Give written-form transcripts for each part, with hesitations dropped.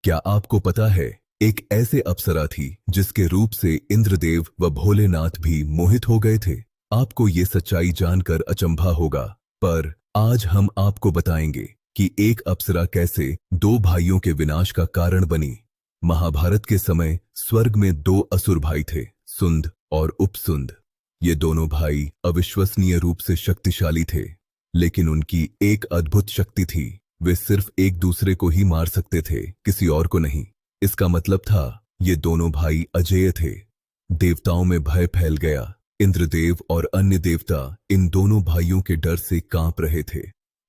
क्या आपको पता है, एक ऐसे अप्सरा थी जिसके रूप से इंद्रदेव व भोलेनाथ भी मोहित हो गए थे। आपको ये सच्चाई जानकर अचंभा होगा, पर आज हम आपको बताएंगे कि एक अप्सरा कैसे दो भाइयों के विनाश का कारण बनी। महाभारत के समय स्वर्ग में दो असुर भाई थे, सुंद और उपसुंद। ये दोनों भाई अविश्वसनीय रूप से शक्तिशाली थे, लेकिन उनकी एक अद्भुत शक्ति थी। वे सिर्फ एक दूसरे को ही मार सकते थे, किसी और को नहीं। इसका मतलब था, ये दोनों भाई अजेय थे। देवताओं में भय फैल गया। इंद्रदेव और अन्य देवता इन दोनों भाइयों के डर से कांप रहे थे।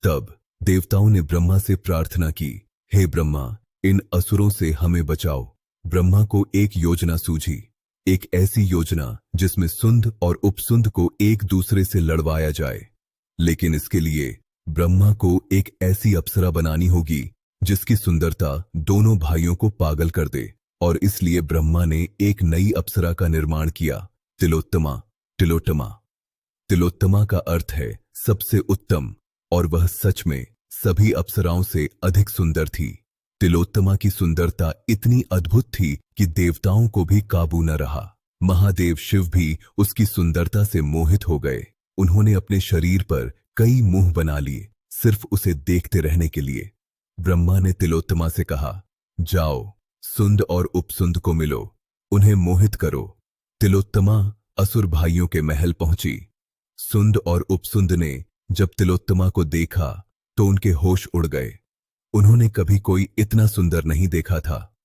तब देवताओं ने ब्रह्मा से प्रार्थना की, हे ब्रह्मा, इन असुरों से हमें बचाओ। ब्रह्मा को एक योजना सूझी, एक ऐसी योजना जिसमें सुंद और उपसुंद को एक दूसरे से लड़वाया जाए। लेकिन इसके लिए ब्रह्मा को एक ऐसी अप्सरा बनानी होगी जिसकी सुंदरता दोनों भाइयों को पागल कर दे। और इसलिए ब्रह्मा ने एक नई अप्सरा का निर्माण किया, तिलोत्तमा। तिलोत्तमा तिलोत्तमा का अर्थ है सबसे उत्तम, और वह सच में सभी अप्सराओं से अधिक सुंदर थी। तिलोत्तमा की सुंदरता इतनी अद्भुत थी कि देवताओं को भी काबू न रहा। महादेव शिव भी उसकी सुंदरता से मोहित हो गए। उन्होंने अपने शरीर पर कई मुंह बना लिए, सिर्फ उसे देखते रहने के लिए। ब्रह्मा ने तिलोत्तमा से कहा, जाओ, सुंद और उपसुंद को मिलो, उन्हें मोहित करो। तिलोत्तमा असुर भाइयों के महल पहुंची। सुंद और उपसुंद ने जब तिलोत्तमा को देखा तो उनके होश उड़ गए। उन्होंने कभी कोई इतना सुंदर नहीं देखा था।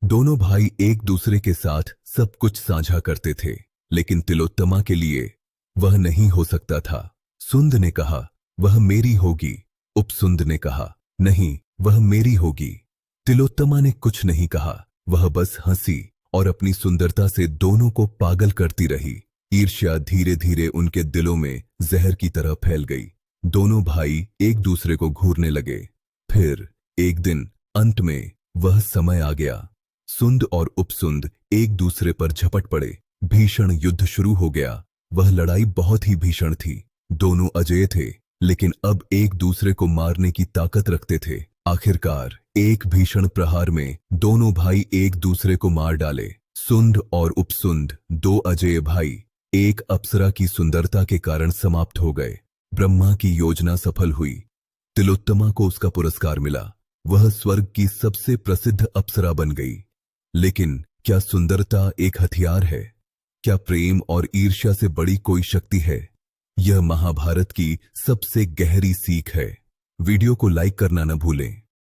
दोनों भाई एक दूसरे के साथ सब कुछ साझा करते थे, लेकिन तिलोत्तमा के लिए वह नहीं हो सकता था। सुंद ने कहा, वह मेरी होगी। उपसुंद ने कहा, नहीं, वह मेरी होगी। तिलोत्तमा ने कुछ नहीं कहा, वह बस हंसी और अपनी सुंदरता से दोनों को पागल करती रही। ईर्ष्या धीरे धीरे उनके दिलों में जहर की तरह फैल गई। दोनों भाई एक दूसरे को घूरने लगे। फिर एक दिन अंत में वह समय आ गया। सुंद और उपसुंद एक दूसरे पर झपट पड़े। भीषण युद्ध शुरू हो गया। वह लड़ाई बहुत ही भीषण थी। दोनों अजेय थे, लेकिन अब एक दूसरे को मारने की ताकत रखते थे। आखिरकार एक भीषण प्रहार में दोनों भाई एक दूसरे को मार डाले। सुंद और उपसुंद, दो अजेय भाई, एक अप्सरा की सुंदरता के कारण समाप्त हो गए। ब्रह्मा की योजना सफल हुई। तिलोत्तमा को उसका पुरस्कार मिला। वह स्वर्ग की सबसे प्रसिद्ध अप्सरा बन गई। लेकिन क्या सुंदरता एक हथियार है? क्या प्रेम और ईर्ष्या से बड़ी कोई शक्ति है? यह महाभारत की सबसे गहरी सीख है। वीडियो को लाइक करना न भूलें।